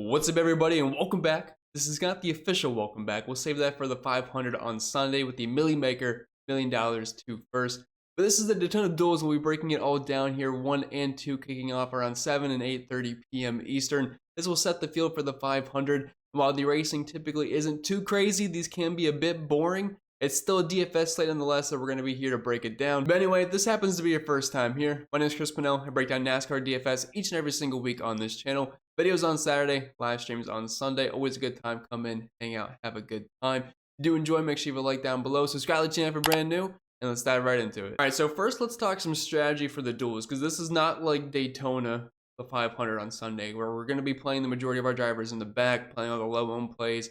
What's up, everybody, and welcome back. This is not the official welcome back. We'll save that for the 500 on Sunday with the Millie Maker $1 million to first. But this is the Daytona Duels. We'll be breaking it all down here, 1 and 2, kicking off around 7 and 8:30 p.m. Eastern. This will set the field for the 500. While the racing typically isn't too crazy, these can be a bit boring. It's still a DFS slate nonetheless, so we're going to be here to break it down. But anyway, if this happens to be your first time here, my name is Pennell. I break down NASCAR DFS each and every single week on this channel. Videos on Saturday, live streams on Sunday. Always a good time. Come in, hang out, have a good time. If you do enjoy, make sure you leave a like down below. Subscribe to the channel if you're brand new, and let's dive right into it. All right, so first let's talk some strategy for the duels, because this is not like Daytona, the 500 on Sunday, where we're going to be playing the majority of our drivers in the back, playing all the low-owned plays,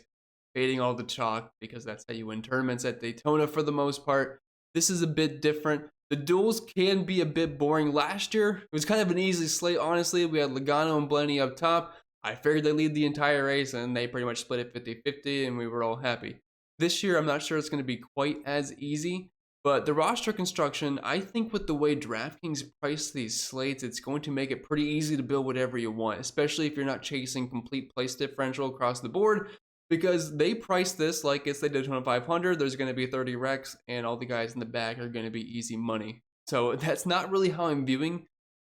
fading all the chalk, because that's how you win tournaments at Daytona for the most part. This is a bit different. The duels can be a bit boring. Last year, it was kind of an easy slate, honestly. We had Logano and Blaney up top. I figured they lead the entire race, and they pretty much split it 50-50, and we were all happy. This year, I'm not sure it's going to be quite as easy, but the roster construction, I think with the way DraftKings price these slates, it's going to make it pretty easy to build whatever you want, especially if you're not chasing complete place differential across the board, because they price this like it's the Daytona 500. There's going to be 30 wrecks, and all the guys in the back are going to be easy money. So that's not really how I'm viewing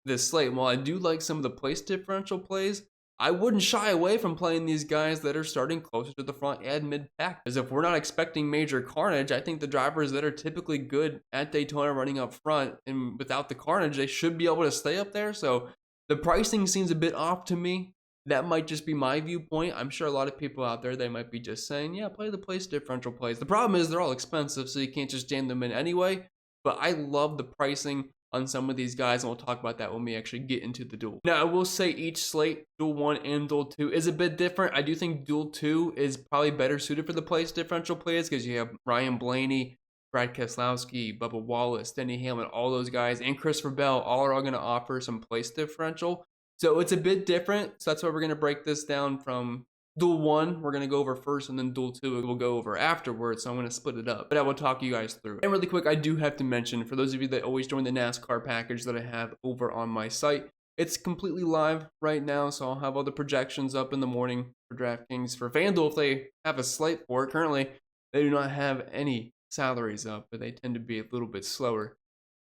this slate. While I do like some of the place differential plays, I wouldn't shy away from playing these guys that are starting closer to the front and mid-pack. As if we're not expecting major carnage, I think the drivers that are typically good at Daytona running up front and without the carnage, they should be able to stay up there. So the pricing seems a bit off to me. That might just be my viewpoint. I'm sure a lot of people out there, they might be just saying, yeah, play the place differential plays. The problem is they're all expensive, so you can't just jam them in anyway. But I love the pricing on some of these guys, and we'll talk about that when we actually get into the duel. Now, I will say each slate, Duel 1 and Duel 2, is a bit different. I do think Duel 2 is probably better suited for the place differential plays because you have Ryan Blaney, Brad Keselowski, Bubba Wallace, Denny Hamlin, all those guys, and Christopher Bell all are going to offer some place differential. So it's a bit different. So that's why we're going to break this down from Duel 1. We're going to go over first, and then Duel 2 we'll go over afterwards. So I'm going to split it up, but I will talk you guys through. And really quick, I do have to mention, for those of you that always join the NASCAR package that I have over on my site, it's completely live right now. So I'll have all the projections up in the morning for DraftKings. For FanDuel, if they have a slate for it, currently they do not have any salaries up, but they tend to be a little bit slower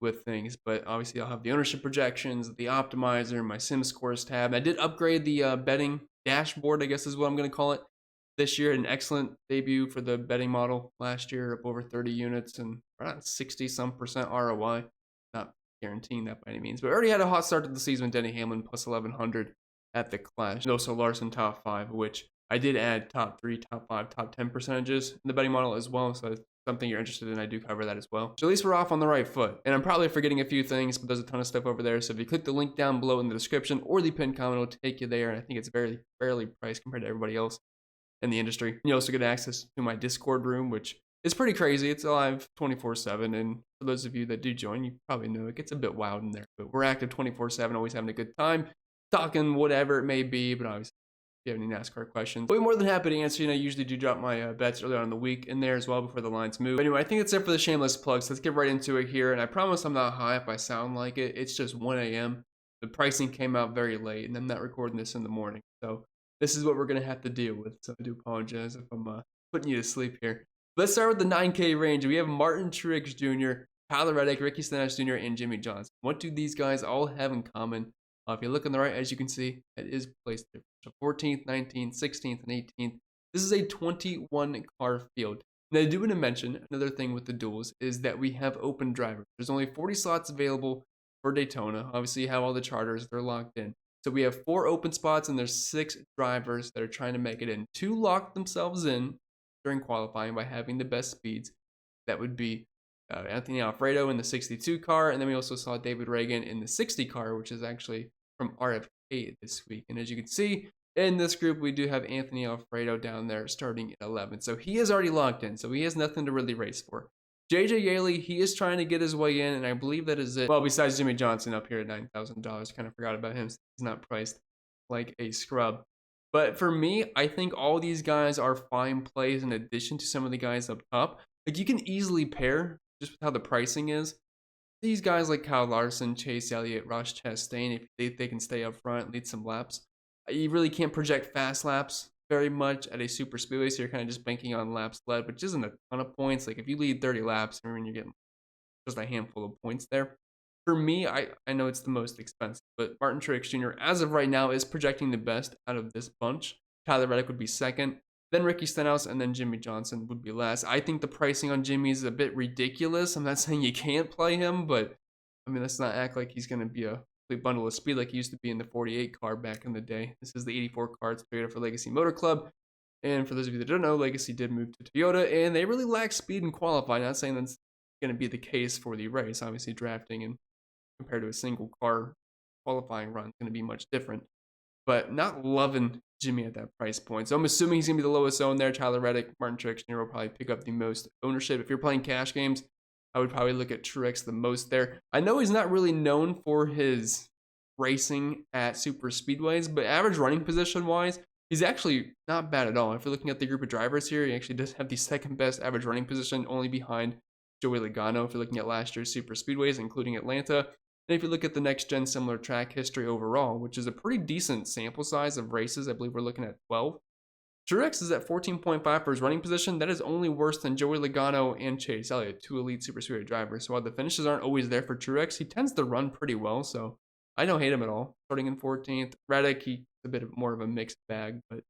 with things. But obviously I'll have the ownership projections, the optimizer, my sim scores tab. I did upgrade the betting dashboard, I guess is what I'm going to call it, this year. An excellent debut for the betting model last year, up over 30 units and around 60% ROI. Not guaranteeing that by any means, but already had a hot start to the season with Denny Hamlin plus 1100 at the Clash. And also Larson top 5, which I did add top 3, top 5, top 10 percentages in the betting model as well. So something you're interested in, I do cover that as well. So at least we're off on the right foot. And I'm probably forgetting a few things, but there's a ton of stuff over there. So if you click the link down below in the description or the pinned comment, it'll take you there. And I think it's very fairly priced compared to everybody else in the industry. You also get access to my Discord room, which is pretty crazy. It's live 24/7. And for those of you that do join, you probably know it gets a bit wild in there. But we're active 24/7, always having a good time, talking whatever it may be. But obviously, if you have any NASCAR questions, I'll be more than happy to answer. I usually do drop my bets earlier on in the week in there as well before the lines move. But anyway, I think that's it for the shameless plugs. So let's get right into it here. And I promise I'm not high if I sound like it. It's just 1 a.m. The pricing came out very late, and I'm not recording this in the morning. So this is what we're going to have to deal with. So I do apologize if I'm putting you to sleep here. Let's start with the 9K range. We have Martin Truex Jr., Tyler Reddick, Ricky Stenhouse Jr., and Jimmy Johnson. What do these guys all have in common? If you look on the right, as you can see, it is placed there. So 14th, 19th, 16th, and 18th. This is a 21 car field. Now, I do want to mention another thing with the duels is that we have open drivers. There's only 40 slots available for Daytona. Obviously, you have all the charters, they're locked in. So we have 4 open spots, and there's 6 drivers that are trying to make it in. 2 locked themselves in during qualifying by having the best speeds. That would be Anthony Alfredo in the 62 car, and then we also saw David Reagan in the 60 car, which is actually from RFK this week. And as you can see in this group, we do have Anthony Alfredo down there starting at 11. So he is already locked in, so he has nothing to really race for. JJ Yaley, he is trying to get his way in, and I believe that is it. Well, besides Jimmy Johnson up here at $9,000, kind of forgot about him. He's not priced like a scrub. But for me, I think all these guys are fine plays in addition to some of the guys up top. Like, you can easily pair, just with how the pricing is, these guys like Kyle Larson, Chase Elliott, Ross Chastain, if they can stay up front, lead some laps. You really can't project fast laps very much at a super speedway, so you're kind of just banking on laps led, which isn't a ton of points. Like if you lead 30 laps, I mean, you're getting just a handful of points there. For me, I know it's the most expensive, but Martin Truex Jr. as of right now is projecting the best out of this bunch. Tyler Reddick would be second, then Ricky Stenhouse, and then Jimmy Johnson would be last. I think the pricing on Jimmy is a bit ridiculous. I'm not saying you can't play him, but I mean, let's not act like he's going to be a complete bundle of speed like he used to be in the 48 car back in the day. This is the 84 car. It's Toyota for Legacy Motor Club. And for those of you that don't know, Legacy did move to Toyota, and they really lack speed in qualifying. Not saying that's going to be the case for the race. Obviously, drafting and compared to a single car qualifying run is going to be much different. But not loving Jimmy at that price point. So I'm assuming he's going to be the lowest owned there. Tyler Reddick, Martin Truex Jr. will probably pick up the most ownership. If you're playing cash games, I would probably look at Truex the most there. I know he's not really known for his racing at super speedways, but average running position wise, he's actually not bad at all. If you're looking at the group of drivers here, he actually does have the second best average running position, only behind Joey Logano. If you're looking at last year's super speedways, including Atlanta. And if you look at the next gen similar track history overall, which is a pretty decent sample size of races, I believe we're looking at 12. Truex is at 14.5 for his running position. That is only worse than Joey Logano and Chase Elliott, two elite super speedway drivers. So while the finishes aren't always there for Truex, he tends to run pretty well. So I don't hate him at all. Starting in 14th, Reddick, he's a bit more of a mixed bag, but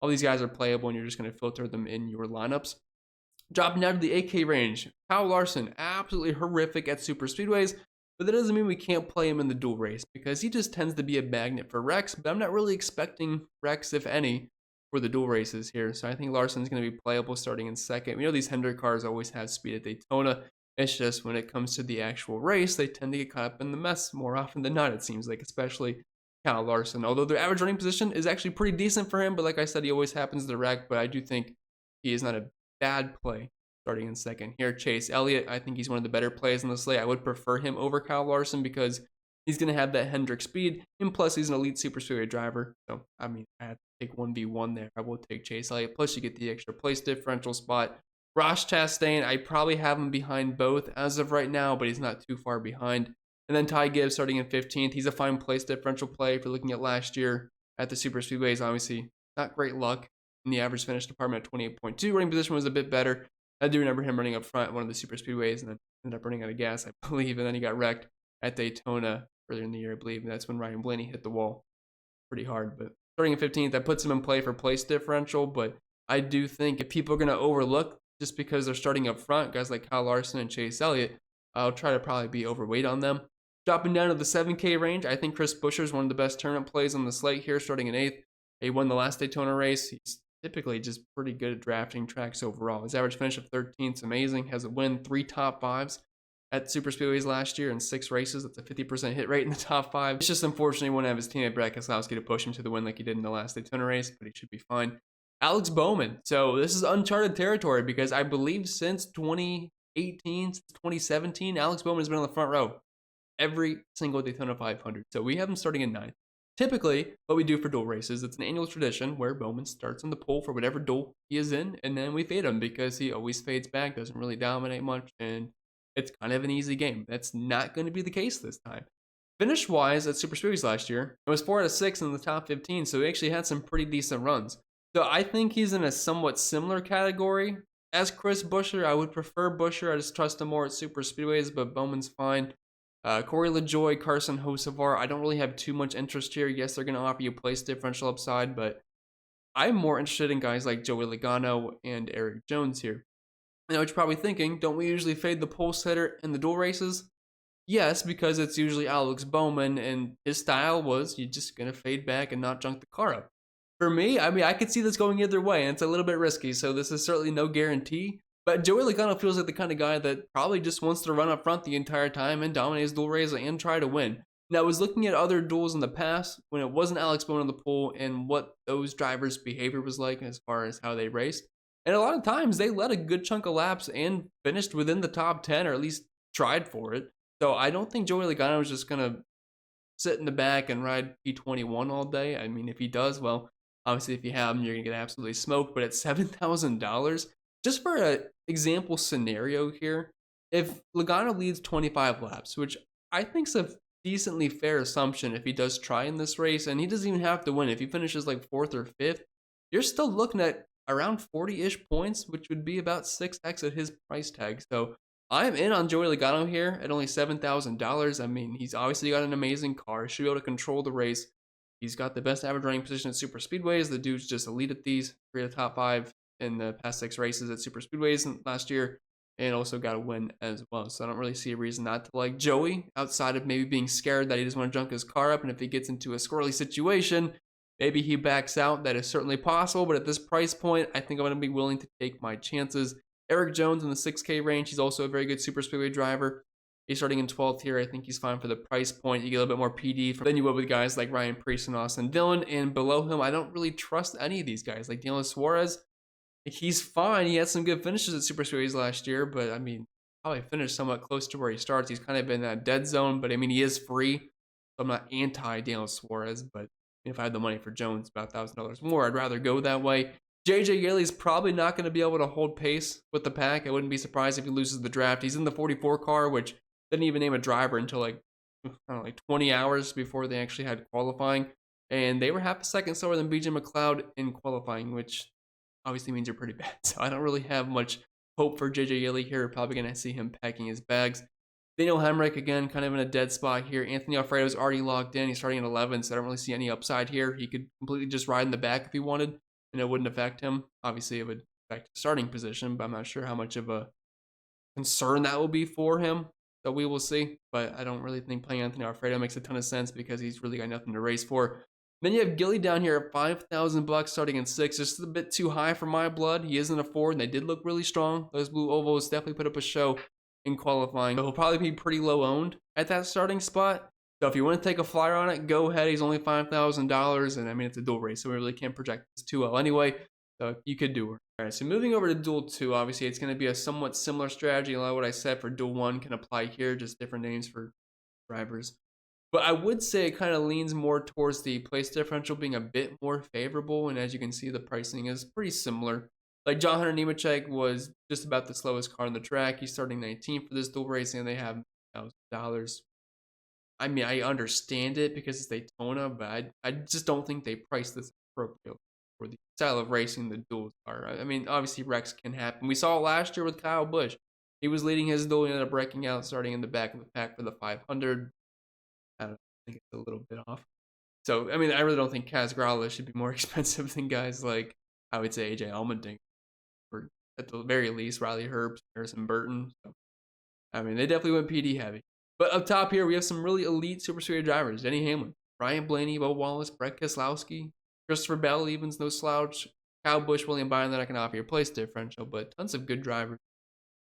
all these guys are playable, and you're just going to filter them in your lineups. Dropping down to the 8K range, Kyle Larson, absolutely horrific at super speedways. But that doesn't mean we can't play him in the dual race, because he just tends to be a magnet for wrecks. But I'm not really expecting wrecks, if any, for the dual races here. So I think Larson's going to be playable starting in second. We know these Hendrick cars always have speed at Daytona. It's just when it comes to the actual race, they tend to get caught up in the mess more often than not, it seems like, especially Kyle Larson. Although their average running position is actually pretty decent for him, but like I said, he always happens to wreck. But I do think he is not a bad play starting in second here. Chase Elliott, I think he's one of the better plays in the slate. I would prefer him over Kyle Larson because he's going to have that Hendrick speed, and plus he's an elite super speedway driver. So, I mean, I have to take 1v1 there. I will take Chase Elliott, plus you get the extra place differential spot. Ross Chastain, I probably have him behind both as of right now, but he's not too far behind. And then Ty Gibbs starting in 15th. He's a fine place differential play if you're looking at last year at the super speedways. Obviously, not great luck in the average finish department at 28.2. Running position was a bit better. I do remember him running up front at one of the super speedways and then ended up running out of gas, I believe. And then he got wrecked at Daytona earlier in the year, I believe. And that's when Ryan Blaney hit the wall pretty hard. But starting in 15th, that puts him in play for place differential. But I do think if people are going to overlook just because they're starting up front, guys like Kyle Larson and Chase Elliott, I'll try to probably be overweight on them. Dropping down to the 7K range, I think Chris Buescher is one of the best tournament plays on the slate here, starting in 8th. He won the last Daytona race. He's typically just pretty good at drafting tracks overall. His average finish of 13th is amazing. Has a win 3 top 5s at super speedways last year in 6 races. That's a 50% hit rate in the top 5. It's just unfortunately he won't have his teammate Brad Keselowski to push him to the win like he did in the last Daytona race, but he should be fine. Alex Bowman. So this is uncharted territory because I believe since 2018, since 2017, Alex Bowman has been on the front row every single Daytona 500. So we have him starting in 9th. Typically, what we do for dual races, it's an annual tradition where Bowman starts on the pole for whatever duel he is in, and then we fade him because he always fades back, doesn't really dominate much, and it's kind of an easy game. That's not going to be the case this time. Finish-wise at Super Speedways last year, it was 4 out of 6 in the top 15, so he actually had some pretty decent runs. So I think he's in a somewhat similar category as Chris Buescher. I would prefer Buescher. I just trust him more at Super Speedways, but Bowman's fine. Corey LaJoie, Carson Hocevar, I don't really have too much interest here. Yes, they're going to offer you place differential upside, but I'm more interested in guys like Joey Logano and Eric Jones here. I know what you're probably thinking, don't we usually fade the pole sitter in the dual races? Yes, because it's usually Alex Bowman, and his style was you're just going to fade back and not junk the car up. For me, I mean, I could see this going either way, and it's a little bit risky, so this is certainly no guarantee. But Joey Logano feels like the kind of guy that probably just wants to run up front the entire time and dominate his dual race and try to win. Now, I was looking at other duels in the past when it wasn't Alex Bowman on the pole and what those drivers' behavior was like as far as how they raced. And a lot of times they led a good chunk of laps and finished within the top 10 or at least tried for it. So I don't think Joey Logano is just going to sit in the back and ride P21 all day. I mean, if he does, well, obviously if you have him, you're going to get absolutely smoked. But at $7,000, just for an example scenario here, if Logano leads 25 laps, which I think is a decently fair assumption if he does try in this race, and he doesn't even have to win. If he finishes like 4th or 5th, you're still looking at around 40-ish points, which would be about 6x at his price tag. So I'm in on Joey Logano here at only $7,000. I mean, he's obviously got an amazing car. Should be able to control the race. He's got the best average running position at super speedways. The dude's just elite at these. 3 of the top 5 in the past 6 races at super speedways last year, and also got a win as well. So I don't really see a reason not to like Joey, outside of maybe being scared that he doesn't want to junk his car up, and if he gets into a squirrely situation, maybe he backs out. That is certainly possible, but at this price point, I think I'm going to be willing to take my chances. Eric Jones in the 6K range. He's also a very good super speedway driver. He's starting in 12th here. I think he's fine for the price point. You get a little bit more PD than you would with guys like Ryan Preece and Austin Dillon. And below him, I don't really trust any of these guys. Like Dylan Suarez, he's fine. He had some good finishes at super speedways last year, but I mean, probably finished somewhat close to where he starts. He's kind of been in that dead zone, but I mean, he is free. So I'm not anti Daniel Suarez, but if I had the money for Jones, about $1,000 more, I'd rather go that way. JJ Yeley's probably not going to be able to hold pace with the pack. I wouldn't be surprised if he loses the draft. He's in the 44 car, which didn't even name a driver until like, I don't know, like 20 hours before they actually had qualifying. And they were half a second slower than BJ McLeod in qualifying, which obviously means you're pretty bad. So I don't really have much hope for JJ Yeley here. Probably going to see him packing his bags. Daniel Hemrick, again, kind of in a dead spot here. Anthony Alfredo's already locked in. He's starting at 11, so I don't really see any upside here. He could completely just ride in the back if he wanted, and it wouldn't affect him. Obviously, it would affect the starting position, but I'm not sure how much of a concern that will be for him. So we will see, but I don't really think playing Anthony Alfredo makes a ton of sense because he's really got nothing to race for. Then you have Gilly down here at $5,000 starting in 6. Just a bit too high for my blood. He isn't a Ford, and they did look really strong. Those blue ovals definitely put up a show in qualifying. So he'll probably be pretty low owned at that starting spot. So if you want to take a flyer on it, go ahead. He's only $5,000, and I mean, it's a dual race, so we really can't project this too well anyway. So you could do it. All right, so moving over to Duel 2, obviously it's going to be a somewhat similar strategy. A lot of what I said for Duel 1 can apply here, just different names for drivers. But I would say it kind of leans more towards the place differential being a bit more favorable, and as you can see, the pricing is pretty similar. Like John Hunter Nemechek was just about the slowest car on the track. He's starting 19th for this dual race, and they have $1,000. I mean, I understand it because it's Daytona, but I just don't think they priced this appropriately for the style of racing the duels are. I mean, obviously wrecks can happen. We saw it last year with Kyle Busch. He was leading his duel, he ended up wrecking out, starting in the back of the pack for the 500. I don't think it's a little bit off. So, I mean, I really don't think Kaz Grala should be more expensive than guys like, I would say, AJ Allmendinger, or at the very least, Riley Herbst, Harrison Burton. So, I mean, they definitely went PD heavy. But up top here, we have some really elite super speedway drivers. Denny Hamlin, Ryan Blaney, Bo Wallace, Brett Keselowski, Christopher Bell, Evans, no slouch, Kyle Busch, William Byron, that I can offer your place differential, but tons of good drivers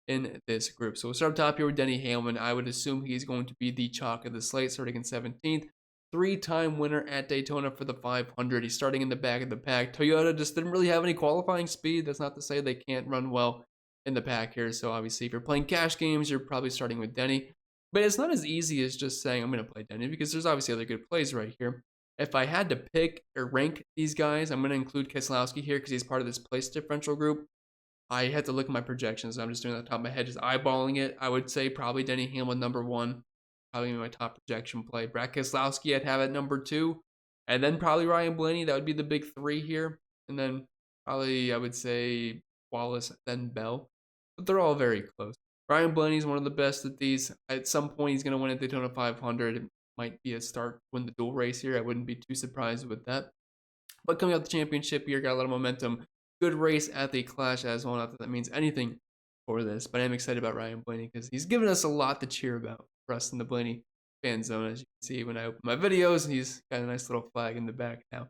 in this group. So we'll start up top here with Denny Hamlin. I would assume he's going to be the chalk of the slate, starting in 17th. 3-time winner at Daytona for the 500. He's starting in the back of the pack. Toyota just didn't really have any qualifying speed. That's not to say they can't run well in the pack here. So obviously, if you're playing cash games, you're probably starting with Denny. But it's not as easy as just saying, I'm going to play Denny, because there's obviously other good plays right here. If I had to pick or rank these guys, I'm going to include Keselowski here because he's part of this place differential group. I had to look at my projections. I'm just doing it on the top of my head, just eyeballing it. I would say probably Denny Hamlin number 1. Probably my top projection play. Brad Keselowski, I'd have at number 2. And then probably Ryan Blaney. That would be the big 3 here. And then probably I would say Wallace, then Bell. But they're all very close. Ryan Blaney's one of the best at these. At some point, he's going to win at Daytona 500. It might be a start to win the dual race here. I wouldn't be too surprised with that. But coming out the championship here, got a lot of momentum. Good race at the Clash as well. Not that that means anything for this, but I'm excited about Ryan Blaney because he's given us a lot to cheer about for us in the Blaney fan zone. As you can see when I open my videos, he's got a nice little flag in the back now.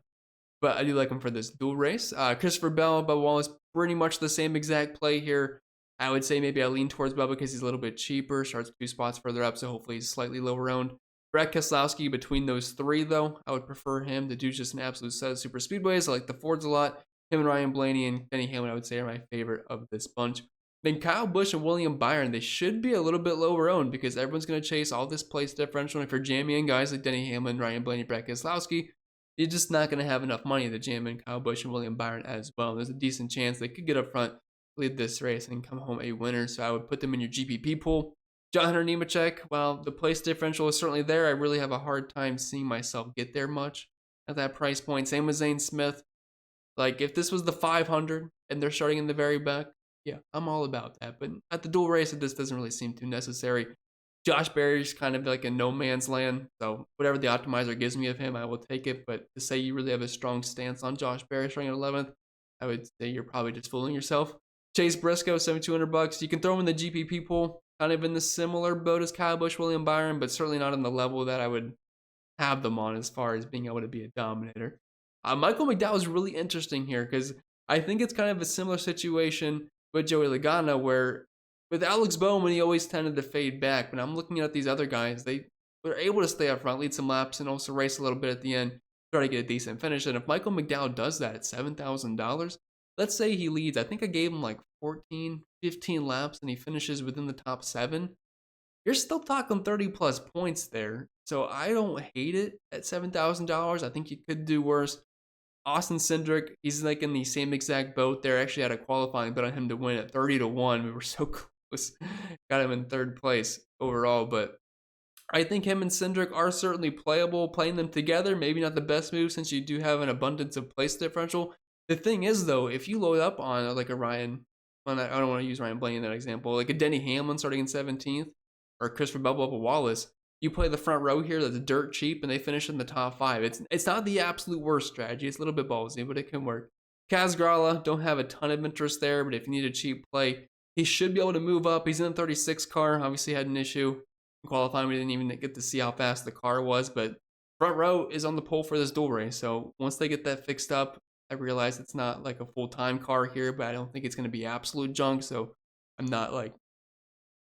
But I do like him for this dual race. Christopher Bell, Bubba Wallace, pretty much the same exact play here. I would say maybe I lean towards Bubba because he's a little bit cheaper, starts 2 spots further up, so hopefully he's slightly lower owned. Brett Keselowski, between those 3, though, I would prefer him. The dude's just an absolute set of super speedways. I like the Fords a lot. Him and Ryan Blaney and Denny Hamlin, I would say, are my favorite of this bunch. Then Kyle Busch and William Byron, they should be a little bit lower owned because everyone's going to chase all this place differential. And if you're jamming in guys like Denny Hamlin, Ryan Blaney, Brett Keselowski, you're just not going to have enough money to jam in Kyle Busch and William Byron as well. There's a decent chance they could get up front, lead this race, and come home a winner. So I would put them in your GPP pool. John Hunter Nemechek, while the place differential is certainly there, I really have a hard time seeing myself get there much at that price point. Same with Zane Smith. Like, if this was the 500 and they're starting in the very back, yeah, I'm all about that. But at the dual race, this doesn't really seem too necessary. Josh Berry's kind of like in no man's land. So whatever the optimizer gives me of him, I will take it. But to say you really have a strong stance on Josh Berry starting at 11th, I would say you're probably just fooling yourself. Chase Briscoe, $7,200. You can throw him in the GPP pool, kind of in the similar boat as Kyle Busch, William Byron, but certainly not on the level that I would have them on as far as being able to be a dominator. Michael McDowell is really interesting here because I think it's kind of a similar situation with Joey Logano where with Alex Bowman, he always tended to fade back. But I'm looking at these other guys, they were able to stay up front, lead some laps, and also race a little bit at the end, try to get a decent finish. And if Michael McDowell does that at $7,000, let's say he leads, I think I gave him like 14, 15 laps, and he finishes within the top 7. You're still talking 30 plus points there. So I don't hate it at $7,000. I think you could do worse. Austin Cindric, he's like in the same exact boat there. Actually had a qualifying bet on him to win at 30-1. We were so close. Got him in 3rd place overall. But I think him and Cindric are certainly playable. Playing them together, maybe not the best move since you do have an abundance of place differential. The thing is, though, if you load up on like a Ryan, I don't want to use Ryan Blaney in that example, like a Denny Hamlin starting in 17th, or Christopher Bubba Wallace, you play the front row here that's dirt cheap and they finish in the top 5. It's not the absolute worst strategy. It's a little bit ballsy, but it can work. Kaz Grala, don't have a ton of interest there, but if you need a cheap play, he should be able to move up. He's in the 36 car. Obviously had an issue in qualifying. We didn't even get to see how fast the car was, but front row is on the pole for this dual race. So once they get that fixed up, I realize it's not like a full-time car here, but I don't think it's going to be absolute junk. So I'm not like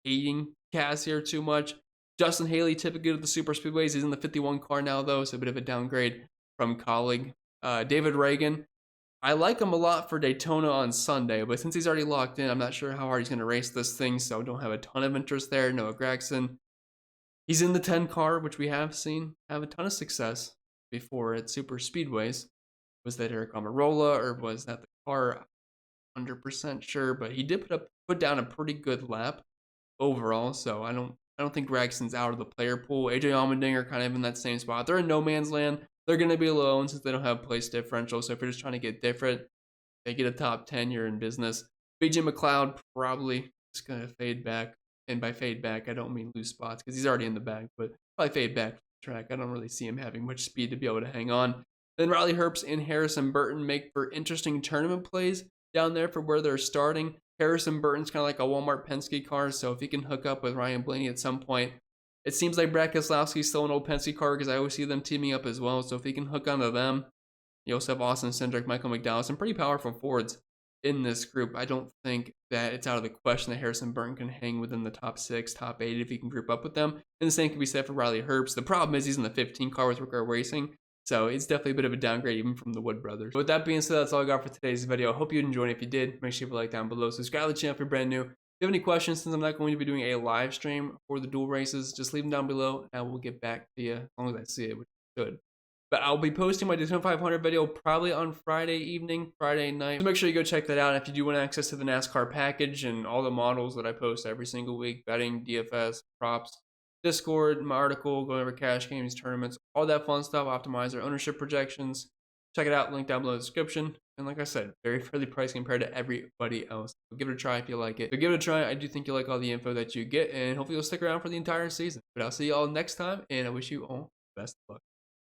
hating Kaz here too much. Justin Haley, typically to the super speedways. He's in the 51 car now, though, so a bit of a downgrade from colleague. David Reagan, I like him a lot for Daytona on Sunday, but since he's already locked in, I'm not sure how hard he's going to race this thing, so don't have a ton of interest there. Noah Gragson, he's in the 10 car, which we have seen have a ton of success before at super speedways. Was that Eric Almirola, or was that the car? 100% sure, but he did put down a pretty good lap overall, so I don't think Gragson's out of the player pool. AJ Allmendinger kind of in that same spot. They're in no man's land. They're going to be alone since they don't have place differential. So if you're just trying to get different, they get a top 10, you're in business. BJ McLeod probably just going to fade back. And by fade back, I don't mean lose spots because he's already in the back, but probably fade back from the track. I don't really see him having much speed to be able to hang on. Then Riley Herbst and Harrison Burton make for interesting tournament plays down there for where they're starting. Harrison Burton's kind of like a Walmart Penske car, so if he can hook up with Ryan Blaney at some point, it seems like Brad Keselowski's still an old Penske car because I always see them teaming up as well. So if he can hook onto them, you also have Austin Cindric, Michael McDowell, some pretty powerful Fords in this group. I don't think that it's out of the question that Harrison Burton can hang within the top 6, top 8 if he can group up with them. And the same can be said for Riley Herbst. The problem is he's in the 15 car with Rick Racing. So it's definitely a bit of a downgrade even from the Wood brothers. With that being said, that's all I got for today's video. I hope you enjoyed it. If you did, make sure you like down below. Subscribe to the channel if you're brand new. If you have any questions, since I'm not going to be doing a live stream for the dual races, just leave them down below and we'll get back to you as long as I see it, which is good. But I'll be posting my Daytona 500 video probably on Friday evening, Friday night. So make sure you go check that out. If you do want access to the NASCAR package and all the models that I post every single week, betting, DFS, props, Discord, my article, going over cash games, tournaments, all that fun stuff, optimizer, ownership projections. Check it out, link down below in the description. And like I said, very fairly priced compared to everybody else. So give it a try if you like it. But give it a try. I do think you'll like all the info that you get, and hopefully you'll stick around for the entire season. But I'll see you all next time, and I wish you all the best of luck.